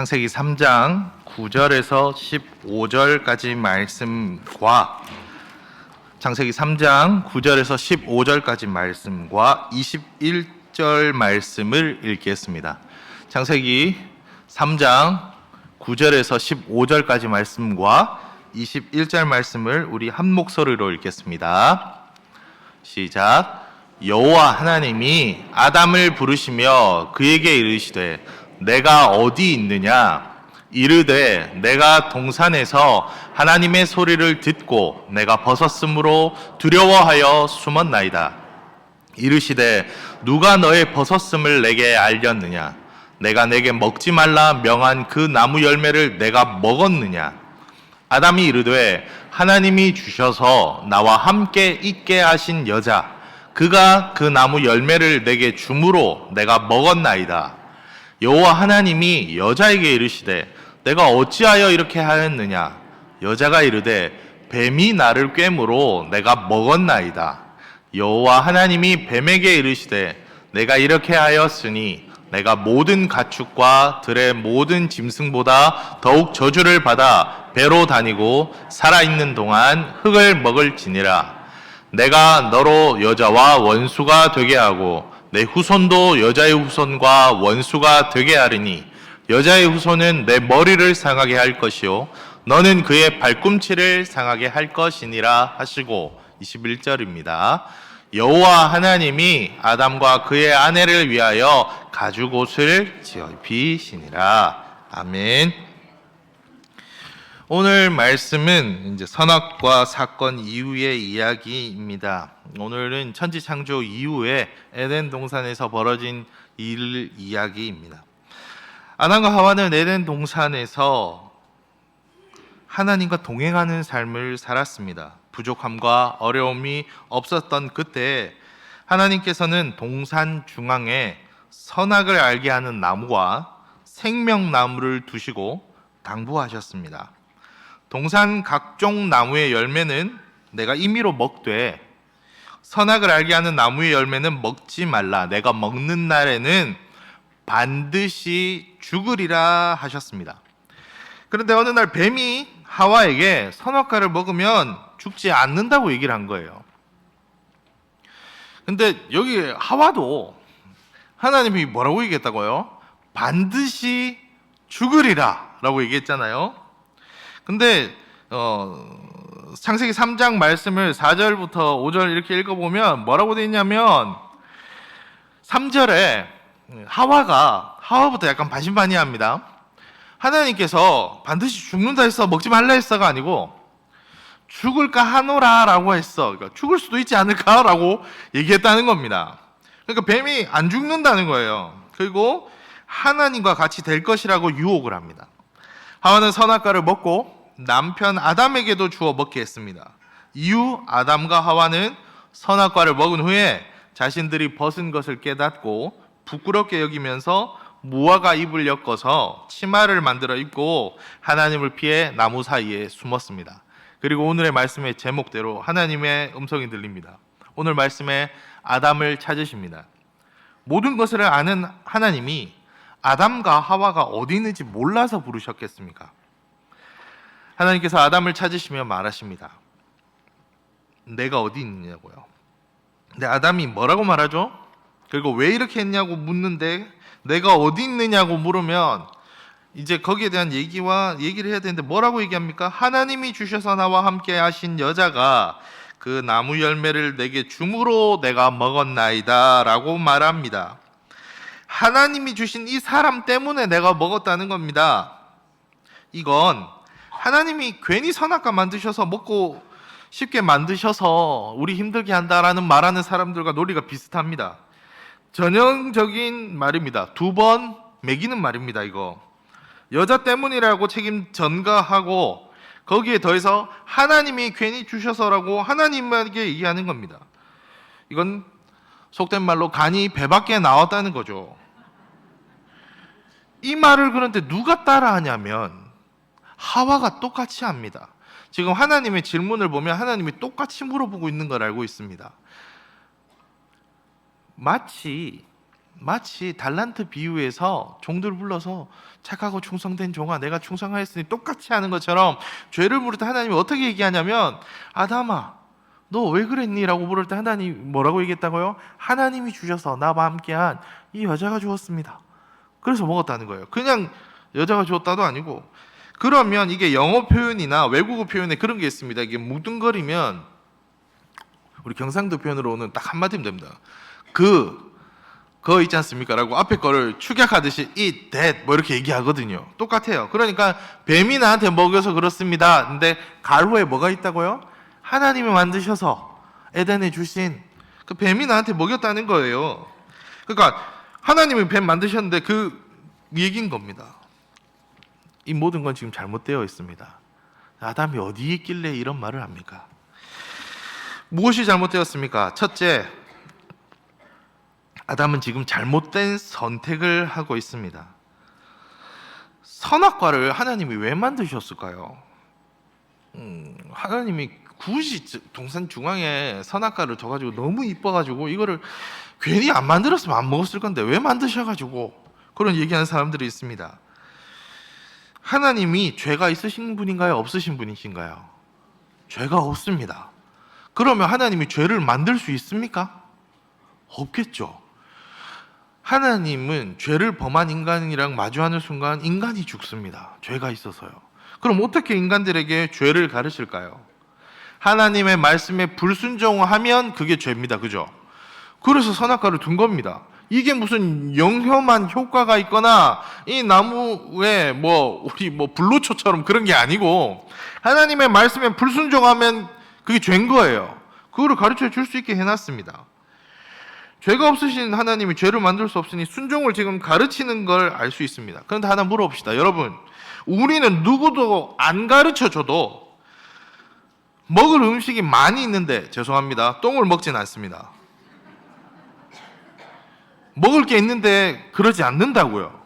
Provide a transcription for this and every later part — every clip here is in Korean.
창세기 3장 9절에서 15절까지 말씀과 창세기 3장 9절에서 15절까지 말씀과 21절 말씀을 읽겠습니다. 창세기 3장 9절에서 15절까지 말씀과 21절 말씀을 우리 한 목소리로 읽겠습니다. 시작. 여호와 하나님이 아담을 부르시며 그에게 이르시되 내가 어디 있느냐? 이르되 내가 동산에서 하나님의 소리를 듣고 내가 벗었으므로 두려워하여 숨었나이다. 이르시되 누가 너의 벗었음을 내게 알렸느냐? 내가 내게 먹지 말라 명한 그 나무 열매를 내가 먹었느냐? 아담이 이르되 하나님이 주셔서 나와 함께 있게 하신 여자 그가 그 나무 열매를 내게 주므로 내가 먹었나이다. 여호와 하나님이 여자에게 이르시되 내가 어찌하여 이렇게 하였느냐? 여자가 이르되 뱀이 나를 꿰므로 내가 먹었나이다. 여호와 하나님이 뱀에게 이르시되 내가 이렇게 하였으니 내가 모든 가축과 들의 모든 짐승보다 더욱 저주를 받아 배로 다니고 살아있는 동안 흙을 먹을지니라. 내가 너로 여자와 원수가 되게 하고 내 후손도 여자의 후손과 원수가 되게 하리니 여자의 후손은 내 머리를 상하게 할 것이요 너는 그의 발꿈치를 상하게 할 것이니라 하시고 21절입니다. 여호와 하나님이 아담과 그의 아내를 위하여 가죽옷을 지어 입히시니라. 아멘. 오늘 말씀은 이제 선악과 사건 이후의 이야기입니다. 오늘은 천지창조 이후에 에덴 동산에서 벌어진 일 이야기입니다. 아담과 하와는 에덴 동산에서 하나님과 동행하는 삶을 살았습니다. 부족함과 어려움이 없었던 그때 하나님께서는 동산 중앙에 선악을 알게 하는 나무와 생명나무를 두시고 당부하셨습니다. 동산 각종 나무의 열매는 내가 임의로 먹되 선악을 알게 하는 나무의 열매는 먹지 말라. 내가 먹는 날에는 반드시 죽으리라 하셨습니다. 그런데 어느 날 뱀이 하와에게 선악과를 먹으면 죽지 않는다고 얘기를 한 거예요. 근데 여기 하와도 하나님이 뭐라고 얘기했다고요? 반드시 죽으리라 라고 얘기했잖아요. 근데 창세기 3장 말씀을 4절부터 5절 이렇게 읽어보면 뭐라고 되어 있냐면 3절에 하와부터 약간 반신반의합니다. 하나님께서 반드시 죽는다 했어, 먹지 말라 했어가 아니고 죽을까 하노라 라고 했어. 그러니까 죽을 수도 있지 않을까 라고 얘기했다는 겁니다. 그러니까 뱀이 안 죽는다는 거예요. 그리고 하나님과 같이 될 것이라고 유혹을 합니다. 하와는 선악과를 먹고 남편 아담에게도 주어 먹게 했습니다. 이후 아담과 하와는 선악과를 먹은 후에 자신들이 벗은 것을 깨닫고 부끄럽게 여기면서 무화과 잎을 엮어서 치마를 만들어 입고 하나님을 피해 나무 사이에 숨었습니다. 그리고 오늘의 말씀의 제목대로 하나님의 음성이 들립니다. 오늘 말씀에 아담을 찾으십니다. 모든 것을 아는 하나님이 아담과 하와가 어디 있는지 몰라서 부르셨겠습니까? 하나님께서 아담을 찾으시며 말하십니다. 내가 어디 있느냐고요. 근데 아담이 뭐라고 말하죠? 그리고 왜 이렇게 했냐고 묻는데 내가 어디 있느냐고 물으면 이제 거기에 대한 얘기를 해야 되는데 뭐라고 얘기합니까? 하나님이 주셔서 나와 함께 하신 여자가 그 나무 열매를 내게 주므로 내가 먹었나이다 라고 말합니다. 하나님이 주신 이 사람 때문에 내가 먹었다는 겁니다. 이건 하나님이 괜히 선악과 만드셔서 먹고 쉽게 만드셔서 우리 힘들게 한다라는 말하는 사람들과 논리가 비슷합니다. 전형적인 말입니다. 2번 매기는 말입니다. 이거 여자 때문이라고 책임 전가하고 거기에 더해서 하나님이 괜히 주셔서라고 하나님에게 얘기하는 겁니다. 이건 속된 말로 간이 배 밖에 나왔다는 거죠. 이 말을 그런데 누가 따라하냐면 하와가 똑같이 합니다. 지금 하나님의 질문을 보면 하나님이 똑같이 물어보고 있는 걸 알고 있습니다. 마치 마치 달란트 비유에서 종들 불러서 착하고 충성된 종아 내가 충성하였으니 똑같이 하는 것처럼 죄를 물을 때 하나님이 어떻게 얘기하냐면 아담아 너 왜 그랬니? 라고 물을 때 하나님이 뭐라고 얘기했다고요? 하나님이 주셔서 나와 함께한 이 여자가 주었습니다. 그래서 먹었다는 거예요. 그냥 여자가 주었다도 아니고. 그러면 이게 영어 표현이나 외국어 표현에 그런 게 있습니다. 이게 뭉뚱거리면 우리 경상도 표현으로는 딱 한마디면 됩니다. 거 있지 않습니까? 라고 앞에 거를 축약하듯이 eat, that 뭐 이렇게 얘기하거든요. 똑같아요. 그러니까 뱀이 나한테 먹여서 그렇습니다. 근데 가루에 뭐가 있다고요? 하나님이 만드셔서 에덴에 주신 그 뱀이 나한테 먹였다는 거예요. 그러니까 하나님이 뱀 만드셨는데 그 얘기인 겁니다. 이 모든 건 지금 잘못되어 있습니다. 아담이 어디에 있길래 이런 말을 합니까? 무엇이 잘못되었습니까? 첫째, 아담은 지금 잘못된 선택을 하고 있습니다. 선악과를 하나님이 왜 만드셨을까요? 하나님이 굳이 동산 중앙에 선악과를 둬가지고 너무 이뻐가지고 이거를 괜히 안 만들었으면 안 먹었을 건데 왜 만드셔가지고 그런 얘기하는 사람들이 있습니다. 하나님이 죄가 있으신 분인가요? 없으신 분이신가요? 죄가 없습니다. 그러면 하나님이 죄를 만들 수 있습니까? 없겠죠. 하나님은 죄를 범한 인간이랑 마주하는 순간 인간이 죽습니다. 죄가 있어서요. 그럼 어떻게 인간들에게 죄를 가르칠까요? 하나님의 말씀에 불순종하면 그게 죄입니다. 그죠? 그래서 선악과를 둔 겁니다. 이게 무슨 영험한 효과가 있거나 이 나무에 우리 불로초처럼 그런 게 아니고 하나님의 말씀에 불순종하면 그게 죄인 거예요. 그거를 가르쳐 줄 수 있게 해놨습니다. 죄가 없으신 하나님이 죄를 만들 수 없으니 순종을 지금 가르치는 걸 알 수 있습니다. 그런데 하나 물어봅시다. 여러분, 우리는 누구도 안 가르쳐줘도 먹을 음식이 많이 있는데 죄송합니다. 똥을 먹진 않습니다. 먹을 게 있는데 그러지 않는다고요.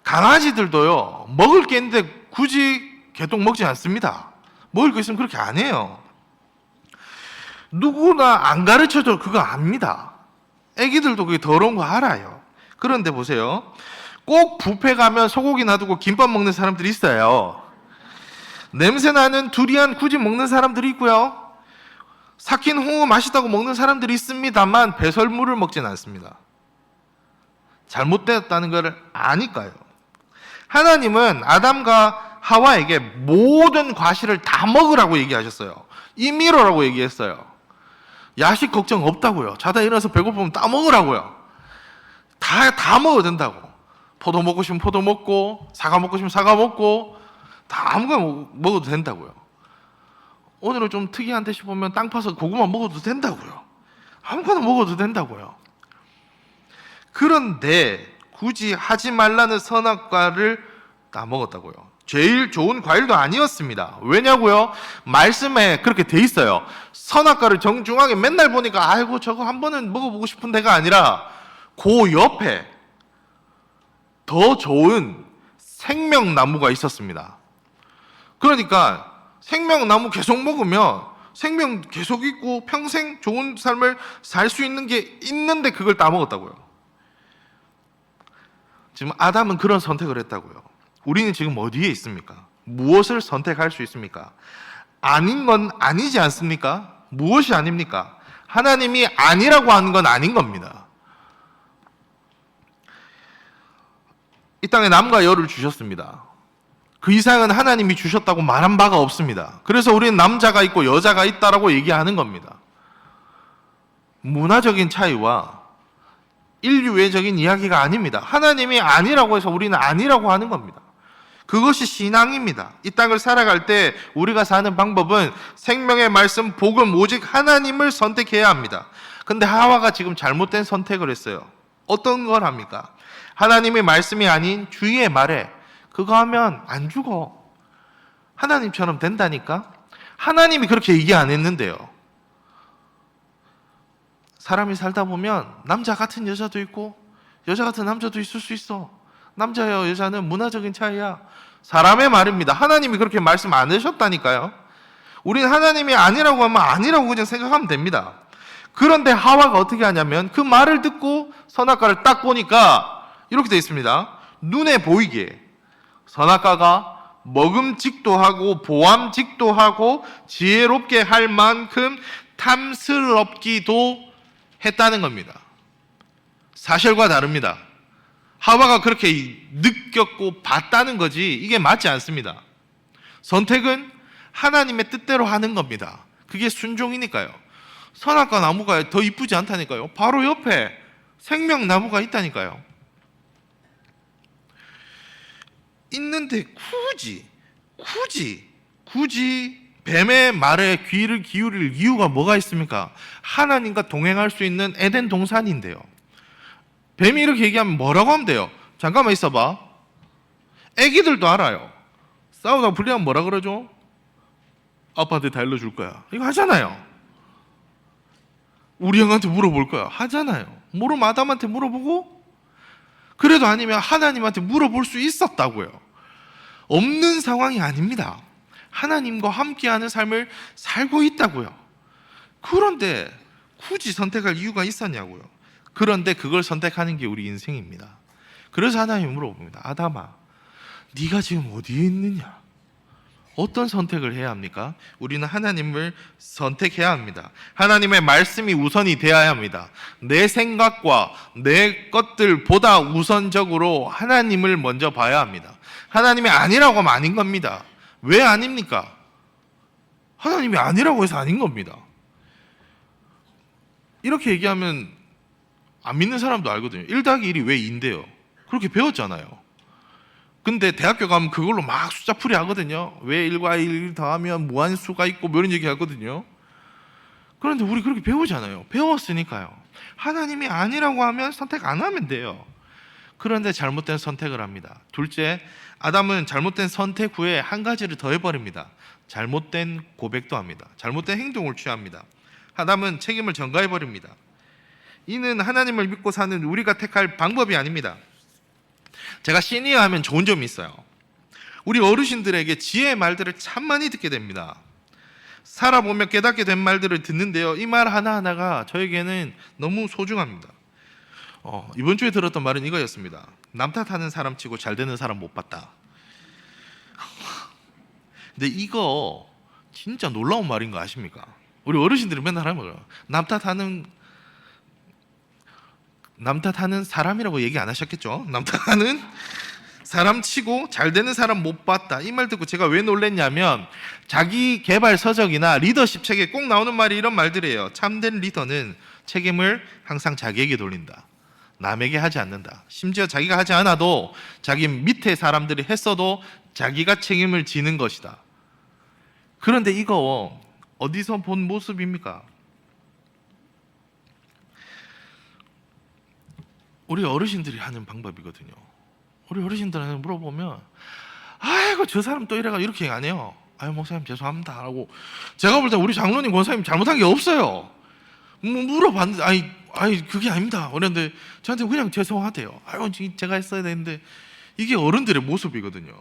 강아지들도요. 먹을 게 있는데 굳이 개똥 먹지 않습니다. 먹을 거 있으면 그렇게 안 해요. 누구나 안 가르쳐도 그거 압니다. 애기들도 그게 더러운 거 알아요. 그런데 보세요. 꼭 뷔페 가면 소고기 놔두고 김밥 먹는 사람들이 있어요. 냄새나는 두리안 굳이 먹는 사람들이 있고요. 삭힌 홍어 맛있다고 먹는 사람들이 있습니다만 배설물을 먹지는 않습니다. 잘못되었다는 것을 아니까요. 하나님은 아담과 하와에게 모든 과실을 다 먹으라고 얘기하셨어요. 임의로라고 얘기했어요. 야식 걱정 없다고요. 자다 일어나서 배고프면 다 먹으라고요. 다 먹어도 된다고. 포도 먹고 싶으면 포도 먹고, 사과 먹고 싶으면 사과 먹고, 다 아무거나 먹어도 된다고요. 오늘은 좀 특이한데 싶으면 땅 파서 고구마 먹어도 된다고요. 아무거나 먹어도 된다고요. 그런데 굳이 하지 말라는 선악과를 다 먹었다고요. 제일 좋은 과일도 아니었습니다. 왜냐고요? 말씀에 그렇게 돼 있어요. 선악과를 정중하게 맨날 보니까 아이고 저거 한 번은 먹어보고 싶은 데가 아니라 그 옆에 더 좋은 생명나무가 있었습니다. 그러니까 생명나무 계속 먹으면 생명 계속 있고 평생 좋은 삶을 살 수 있는 게 있는데 그걸 따먹었다고요. 지금 아담은 그런 선택을 했다고요. 우리는 지금 어디에 있습니까? 무엇을 선택할 수 있습니까? 아닌 건 아니지 않습니까? 무엇이 아닙니까? 하나님이 아니라고 하는 건 아닌 겁니다. 이 땅에 남과 여를 주셨습니다. 그 이상은 하나님이 주셨다고 말한 바가 없습니다. 그래서 우리는 남자가 있고 여자가 있다라고 얘기하는 겁니다. 문화적인 차이와 인류애적인 이야기가 아닙니다. 하나님이 아니라고 해서 우리는 아니라고 하는 겁니다. 그것이 신앙입니다. 이 땅을 살아갈 때 우리가 사는 방법은 생명의 말씀, 복음, 오직 하나님을 선택해야 합니다. 근데 하와가 지금 잘못된 선택을 했어요. 어떤 걸 합니까? 하나님의 말씀이 아닌 주위의 말에 그거 하면 안 죽어. 하나님처럼 된다니까? 하나님이 그렇게 얘기 안 했는데요. 사람이 살다 보면 남자 같은 여자도 있고 여자 같은 남자도 있을 수 있어. 남자와 여자는 문화적인 차이야. 사람의 말입니다. 하나님이 그렇게 말씀 안 하셨다니까요. 우리는 하나님이 아니라고 하면 아니라고 그냥 생각하면 됩니다. 그런데 하와가 어떻게 하냐면 그 말을 듣고 선악과를 딱 보니까 이렇게 되어 있습니다. 눈에 보이게 선악과가 먹음직도 하고 보암직도 하고 지혜롭게 할 만큼 탐스럽기도 했다는 겁니다. 사실과 다릅니다. 하와가 그렇게 느꼈고 봤다는 거지 이게 맞지 않습니다. 선택은 하나님의 뜻대로 하는 겁니다. 그게 순종이니까요. 선악과 나무가 더 이쁘지 않다니까요. 바로 옆에 생명나무가 있다니까요. 있는데 굳이 뱀의 말에 귀를 기울일 이유가 뭐가 있습니까? 하나님과 동행할 수 있는 에덴 동산인데요. 뱀이 이렇게 얘기하면 뭐라고 하면 돼요? 잠깐만 있어봐. 애기들도 알아요. 싸우다가 불리하면 뭐라 그러죠? 아빠한테 다 일러줄 거야. 이거 하잖아요. 우리 형한테 물어볼 거야. 하잖아요. 모르면 아담한테 물어보고, 그래도 아니면 하나님한테 물어볼 수 있었다고요. 없는 상황이 아닙니다. 하나님과 함께하는 삶을 살고 있다고요. 그런데 굳이 선택할 이유가 있었냐고요. 그런데 그걸 선택하는 게 우리 인생입니다. 그래서 하나님이 물어봅니다. 아담아, 네가 지금 어디에 있느냐? 어떤 선택을 해야 합니까? 우리는 하나님을 선택해야 합니다. 하나님의 말씀이 우선이 되어야 합니다. 내 생각과 내 것들보다 우선적으로 하나님을 먼저 봐야 합니다. 하나님이 아니라고 하면 아닌 겁니다. 왜 아닙니까? 하나님이 아니라고 해서 아닌 겁니다. 이렇게 얘기하면 안 믿는 사람도 알거든요. 1 더하기 1이 왜 2인데요? 그렇게 배웠잖아요. 근데 대학교 가면 그걸로 막 숫자풀이 하거든요. 왜 1과 1 더하면 무한수가 있고 뭐 이런 얘기 하거든요. 그런데 우리 그렇게 배우잖아요. 배웠으니까요. 하나님이 아니라고 하면 선택 안 하면 돼요. 그런데 잘못된 선택을 합니다. 둘째, 아담은 잘못된 선택 후에 한 가지를 더 해버립니다. 잘못된 고백도 합니다. 잘못된 행동을 취합니다. 아담은 책임을 전가해버립니다. 이는 하나님을 믿고 사는 우리가 택할 방법이 아닙니다. 제가 시니어 하면 좋은 점이 있어요. 우리 어르신들에게 지혜의 말들을 참 많이 듣게 됩니다. 살아보며 깨닫게 된 말들을 듣는데요, 이 말 하나하나가 저에게는 너무 소중합니다. 이번 주에 들었던 말은 이거였습니다. 남 탓하는 사람 치고 잘 되는 사람 못 봤다. 근데 이거 진짜 놀라운 말인 거 아십니까? 우리 어르신들이 맨날 하면 남 탓하는 사람이라고 얘기 안 하셨겠죠? 남 탓하는 사람 치고 잘 되는 사람 못 봤다. 이 말 듣고 제가 왜 놀랬냐면, 자기 개발 서적이나 리더십 책에 꼭 나오는 말이 이런 말들이에요. 참된 리더는 책임을 항상 자기에게 돌린다. 남에게 하지 않는다. 심지어 자기가 하지 않아도 자기 밑에 사람들이 했어도 자기가 책임을 지는 것이다. 그런데 이거 어디서 본 모습입니까? 우리 어르신들이 하는 방법이거든요. 우리 어르신들한테 물어보면, 아이고 저 사람 또 이래가 이렇게 안 해요. 아유 목사님 죄송합니다 하고, 제가 볼 때 우리 장로님 권사님 잘못한 게 없어요. 물어봤는데 아니 그게 아닙니다. 그런데 저한테 그냥 죄송하대요. 아유 제가 했어야 되는데. 이게 어른들의 모습이거든요.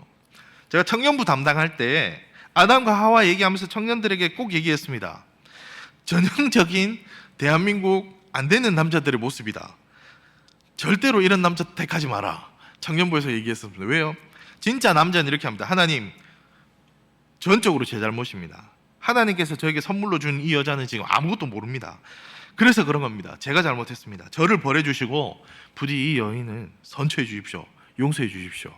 제가 청년부 담당할 때 아담과 하와 얘기하면서 청년들에게 꼭 얘기했습니다. 전형적인 대한민국 안 되는 남자들의 모습이다. 절대로 이런 남자 택하지 마라. 청년부에서 얘기했습니다. 왜요? 진짜 남자는 이렇게 합니다. 하나님, 전적으로 제 잘못입니다. 하나님께서 저에게 선물로 준 이 여자는 지금 아무것도 모릅니다. 그래서 그런 겁니다. 제가 잘못했습니다. 저를 벌해주시고 부디 이 여인은 선처해 주십시오. 용서해 주십시오.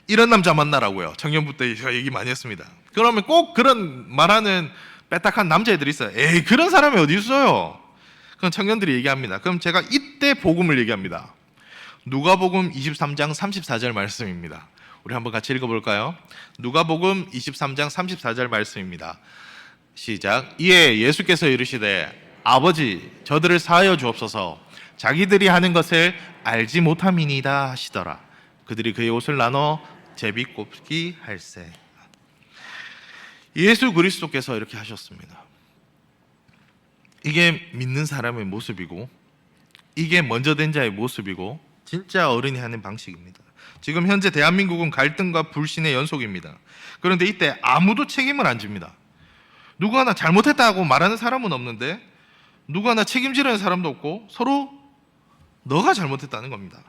이런 남자 만나라고요. 청년부 때 제가 얘기 많이 했습니다. 그러면 꼭 그런 말하는 빼딱한 남자애들이 있어요. 에이 그런 사람이 어디 있어요? 그럼 청년들이 얘기합니다. 그럼 제가 이때 복음을 얘기합니다. 누가복음 23장 34절 말씀입니다. 우리 한번 같이 읽어볼까요? 누가복음 23장 34절 말씀입니다. 시작. 이에 예수께서 이르시되 아버지 저들을 사하여 주옵소서. 자기들이 하는 것을 알지 못함이니이다 하시더라. 그들이 그의 옷을 나눠 제비뽑기 할세. 예수 그리스도께서 이렇게 하셨습니다. 이게 믿는 사람의 모습이고, 이게 먼저 된 자의 모습이고, 진짜 어른이 하는 방식입니다. 지금 현재 대한민국은 갈등과 불신의 연속입니다. 그런데 이때 아무도 책임을 안 집니다. 누구 하나 잘못했다고 말하는 사람은 없는데 누가 나 책임지려는 사람도 없고 서로 너가 잘못했다는 겁니다.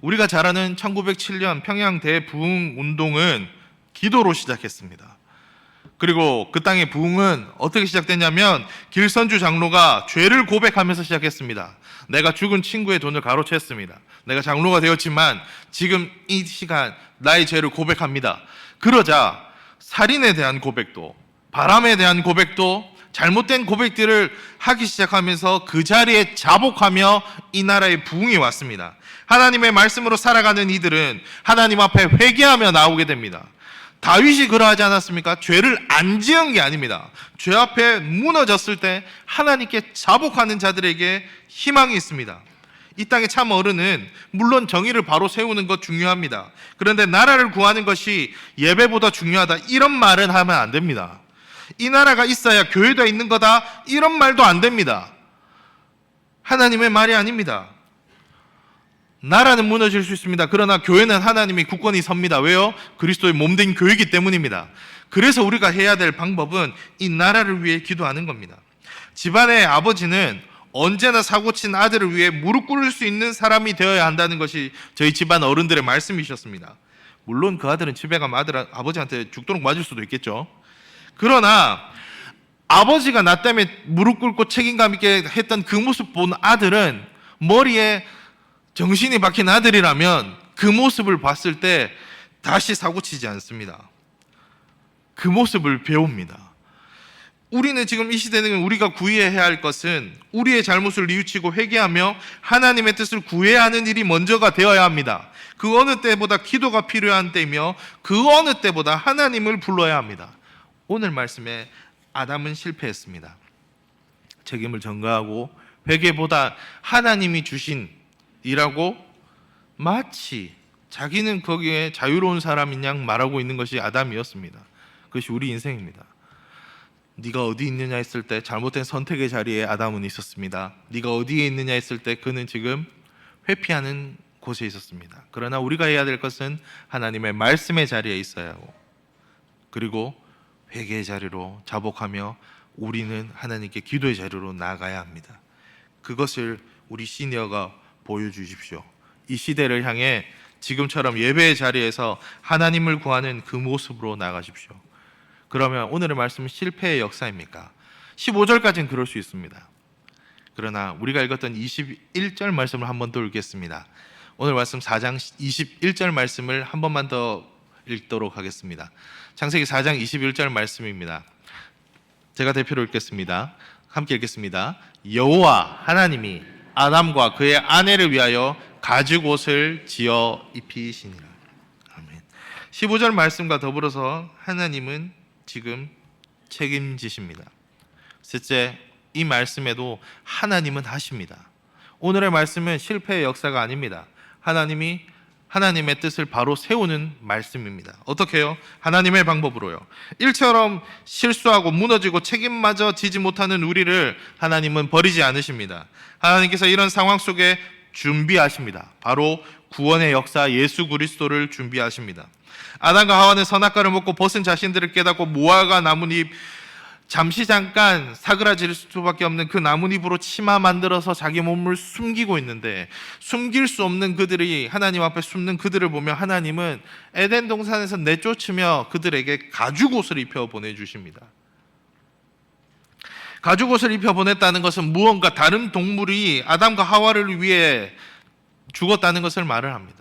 우리가 잘 아는 1907년 평양 대부흥 운동은 기도로 시작했습니다. 그리고 그 땅의 부흥은 어떻게 시작됐냐면 길선주 장로가 죄를 고백하면서 시작했습니다. 내가 죽은 친구의 돈을 가로챘습니다. 내가 장로가 되었지만 지금 이 시간 나의 죄를 고백합니다. 그러자 살인에 대한 고백도, 바람에 대한 고백도, 잘못된 고백들을 하기 시작하면서 그 자리에 자복하며 이 나라의 부흥이 왔습니다. 하나님의 말씀으로 살아가는 이들은 하나님 앞에 회개하며 나오게 됩니다. 다윗이 그러하지 않았습니까? 죄를 안 지은 게 아닙니다. 죄 앞에 무너졌을 때 하나님께 자복하는 자들에게 희망이 있습니다. 이 땅의 참 어른은 물론 정의를 바로 세우는 것 중요합니다. 그런데 나라를 구하는 것이 예배보다 중요하다, 이런 말은 하면 안 됩니다. 이 나라가 있어야 교회가 있는 거다, 이런 말도 안 됩니다. 하나님의 말이 아닙니다. 나라는 무너질 수 있습니다. 그러나 교회는 하나님이 굳건히 섭니다. 왜요? 그리스도의 몸된 교회이기 때문입니다. 그래서 우리가 해야 될 방법은 이 나라를 위해 기도하는 겁니다. 집안의 아버지는 언제나 사고친 아들을 위해 무릎 꿇을 수 있는 사람이 되어야 한다는 것이 저희 집안 어른들의 말씀이셨습니다. 물론 그 아들은 집에 가면 아버지한테 죽도록 맞을 수도 있겠죠. 그러나 아버지가 나 때문에 무릎 꿇고 책임감 있게 했던 그 모습 본 아들은 머리에 정신이 박힌 아들이라면 그 모습을 봤을 때 다시 사고치지 않습니다. 그 모습을 배웁니다. 우리는 지금 이 시대는 우리가 구해야 할 것은 우리의 잘못을 뉘우치고 회개하며 하나님의 뜻을 구해야 하는 일이 먼저가 되어야 합니다. 그 어느 때보다 기도가 필요한 때이며 그 어느 때보다 하나님을 불러야 합니다. 오늘 말씀에 아담은 실패했습니다. 책임을 전가하고 회개보다 하나님이 주신 이라고 마치 자기는 거기에 자유로운 사람인 양 말하고 있는 것이 아담이었습니다. 그것이 우리 인생입니다. 네가 어디 있느냐 했을 때 잘못된 선택의 자리에 아담은 있었습니다. 네가 어디에 있느냐 했을 때 그는 지금 회피하는 곳에 있었습니다. 그러나 우리가 해야 될 것은 하나님의 말씀의 자리에 있어야 하고, 그리고 회개의 자리로 자복하며 우리는 하나님께 기도의 자리로 나아가야 합니다. 그것을 우리 시니어가 보여주십시오. 이 시대를 향해 지금처럼 예배의 자리에서 하나님을 구하는 그 모습으로 나가십시오. 그러면 오늘의 말씀은 실패의 역사입니까? 15절까지는 그럴 수 있습니다. 그러나 우리가 읽었던 21절 말씀을 한 번 더 읽겠습니다. 오늘 말씀 4장 21절 말씀을 한 번만 더 읽도록 하겠습니다. 창세기 4장 21절 말씀입니다. 제가 대표로 읽겠습니다. 함께 읽겠습니다. 여호와 하나님이 아담과 그의 아내를 위하여 가죽옷을 지어 입히시니라. 아멘. 15절 말씀과 더불어서 하나님은 지금 책임지십니다. 셋째, 이 말씀에도 하나님은 하십니다. 오늘의 말씀은 실패의 역사가 아닙니다. 하나님의 뜻을 바로 세우는 말씀입니다. 어떻게 해요? 하나님의 방법으로요. 일처럼 실수하고 무너지고 책임마저 지지 못하는 우리를 하나님은 버리지 않으십니다. 하나님께서 이런 상황 속에 준비하십니다. 바로 구원의 역사 예수 그리스도를 준비하십니다. 아담과 하와는 선악과를 먹고 벗은 자신들을 깨닫고 무화과 나뭇잎, 잠시 잠깐 사그라질 수밖에 없는 그 나뭇잎으로 치마 만들어서 자기 몸을 숨기고 있는데, 숨길 수 없는 그들이 하나님 앞에 숨는 그들을 보며 하나님은 에덴 동산에서 내쫓으며 그들에게 가죽옷을 입혀 보내주십니다. 가죽옷을 입혀 보냈다는 것은 무언가 다른 동물이 아담과 하와를 위해 죽었다는 것을 말을 합니다.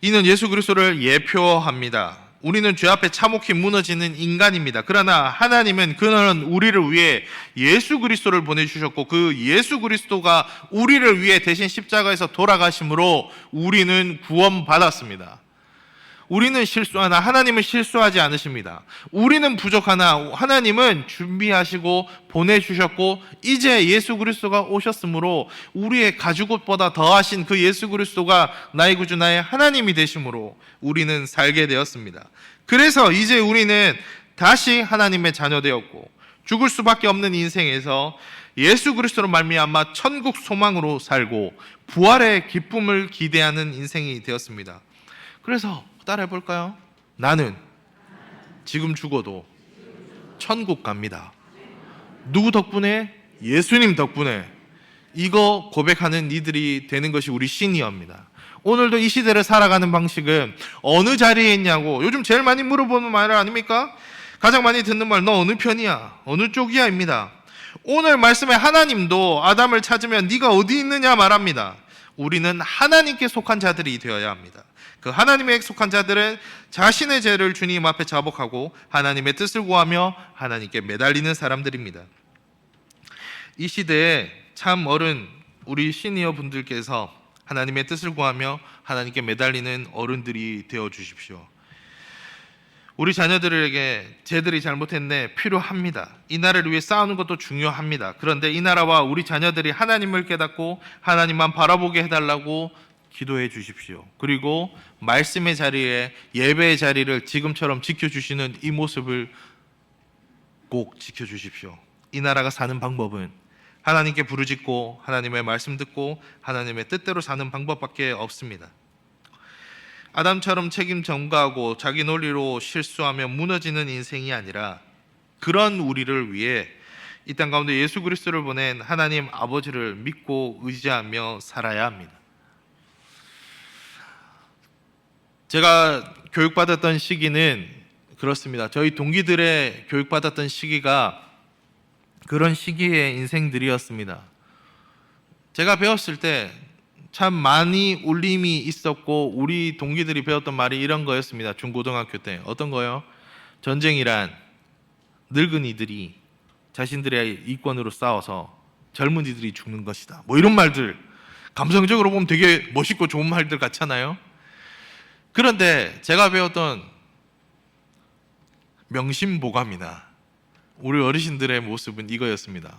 이는 예수 그리스도를 예표합니다. 우리는 죄 앞에 참혹히 무너지는 인간입니다. 그러나 하나님은 그는 우리를 위해 예수 그리스도를 보내주셨고, 그 예수 그리스도가 우리를 위해 대신 십자가에서 돌아가심으로 우리는 구원받았습니다. 우리는 실수하나 하나님은 실수하지 않으십니다. 우리는 부족하나 하나님은 준비하시고 보내주셨고, 이제 예수 그리스도가 오셨으므로 우리의 가죽옷보다 더하신 그 예수 그리스도가 나의 구주 나의 하나님이 되심으로 우리는 살게 되었습니다. 그래서 이제 우리는 다시 하나님의 자녀 되었고, 죽을 수밖에 없는 인생에서 예수 그리스도로 말미암아 천국 소망으로 살고 부활의 기쁨을 기대하는 인생이 되었습니다. 그래서 따라해 볼까요? 나는 지금 죽어도 천국 갑니다. 누구 덕분에? 예수님 덕분에 이거 고백하는 이들이 되는 것이 우리 시니어입니다. 오늘도 이 시대를 살아가는 방식은 어느 자리에 있냐고 요즘 제일 많이 물어보는 말 아닙니까? 가장 많이 듣는 말, 너 어느 편이야? 어느 쪽이야? 입니다. 오늘 말씀에 하나님도 아담을 찾으면 네가 어디 있느냐 말합니다. 우리는 하나님께 속한 자들이 되어야 합니다. 그 하나님에 속한 자들은 자신의 죄를 주님 앞에 자복하고 하나님의 뜻을 구하며 하나님께 매달리는 사람들입니다. 이 시대에 참 어른 우리 시니어 분들께서 하나님의 뜻을 구하며 하나님께 매달리는 어른들이 되어 주십시오. 우리 자녀들에게 쟤들이 잘못했네 필요합니다. 이 나라를 위해 싸우는 것도 중요합니다. 그런데 이 나라와 우리 자녀들이 하나님을 깨닫고 하나님만 바라보게 해달라고 기도해 주십시오. 그리고 말씀의 자리에 예배의 자리를 지금처럼 지켜주시는 이 모습을 꼭 지켜주십시오. 이 나라가 사는 방법은 하나님께 부르짖고 하나님의 말씀 듣고 하나님의 뜻대로 사는 방법밖에 없습니다. 아담처럼 책임 전가하고 자기 논리로 실수하며 무너지는 인생이 아니라 그런 우리를 위해 이 땅 가운데 예수 그리스도를 보낸 하나님 아버지를 믿고 의지하며 살아야 합니다. 제가 교육받았던 시기는 그렇습니다. 저희 동기들의 교육받았던 시기가 그런 시기의 인생들이었습니다. 제가 배웠을 때 참 많이 울림이 있었고 우리 동기들이 배웠던 말이 이런 거였습니다. 중고등학교 때. 어떤 거요? 전쟁이란 늙은이들이 자신들의 이권으로 싸워서 젊은이들이 죽는 것이다. 뭐 이런 말들 감성적으로 보면 되게 멋있고 좋은 말들 같잖아요. 그런데 제가 배웠던 명심보감이나 우리 어르신들의 모습은 이거였습니다.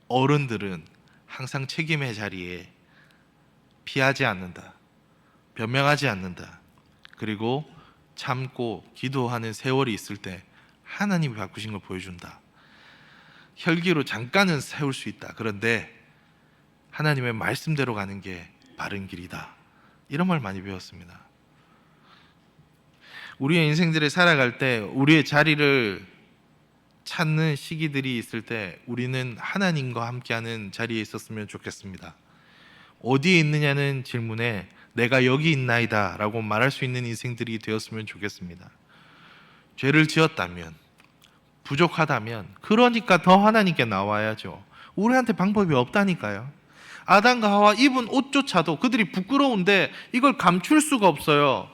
어른들은 항상 책임의 자리에 피하지 않는다. 변명하지 않는다. 그리고 참고 기도하는 세월이 있을 때 하나님이 바꾸신 걸 보여준다. 혈기로 잠깐은 세울 수 있다. 그런데 하나님의 말씀대로 가는 게 바른 길이다. 이런 말 많이 배웠습니다. 우리의 인생들을 살아갈 때 우리의 자리를 찾는 시기들이 있을 때 우리는 하나님과 함께하는 자리에 있었으면 좋겠습니다. 어디에 있느냐는 질문에 내가 여기 있나이다 라고 말할 수 있는 인생들이 되었으면 좋겠습니다. 죄를 지었다면 부족하다면 그러니까 더 하나님께 나와야죠. 우리한테 방법이 없다니까요. 아담과 하와 입은 옷조차도 그들이 부끄러운데 이걸 감출 수가 없어요.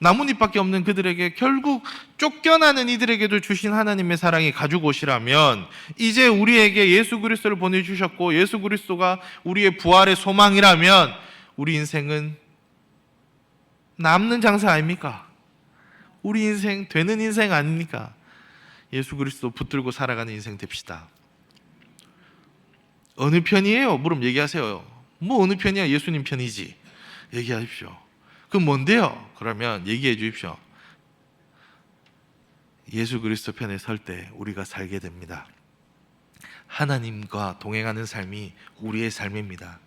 나뭇잎밖에 없는 그들에게 결국 쫓겨나는 이들에게도 주신 하나님의 사랑이 가지고 오시라면 이제 우리에게 예수 그리스도를 보내주셨고 예수 그리스도가 우리의 부활의 소망이라면 우리 인생은 남는 장사 아닙니까? 우리 인생 되는 인생 아닙니까? 예수 그리스도 붙들고 살아가는 인생 됩시다. 어느 편이에요? 물으면 얘기하세요. 뭐 어느 편이야? 예수님 편이지. 얘기하십시오. 그럼 뭔데요? 그러면 얘기해 주십시오. 예수 그리스도 편에 설 때 우리가 살게 됩니다. 하나님과 동행하는 삶이 우리의 삶입니다.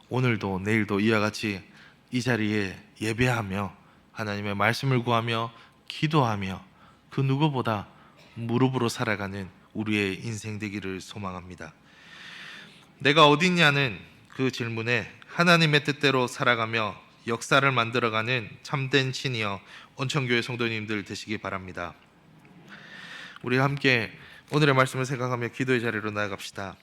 오늘도 내일도 이와 같이 이 자리에 예배하며 하나님의 말씀을 구하며 기도하며 그 누구보다 무릎으로 살아가는 우리의 인생 되기를 소망합니다. 내가 어디 있냐는 그 질문에 하나님의 뜻대로 살아가며 역사를 만들어가는 참된 시니어 온천교회 성도님들 되시기 바랍니다. 우리 함께 오늘의 말씀을 생각하며 기도의 자리로 나아갑시다.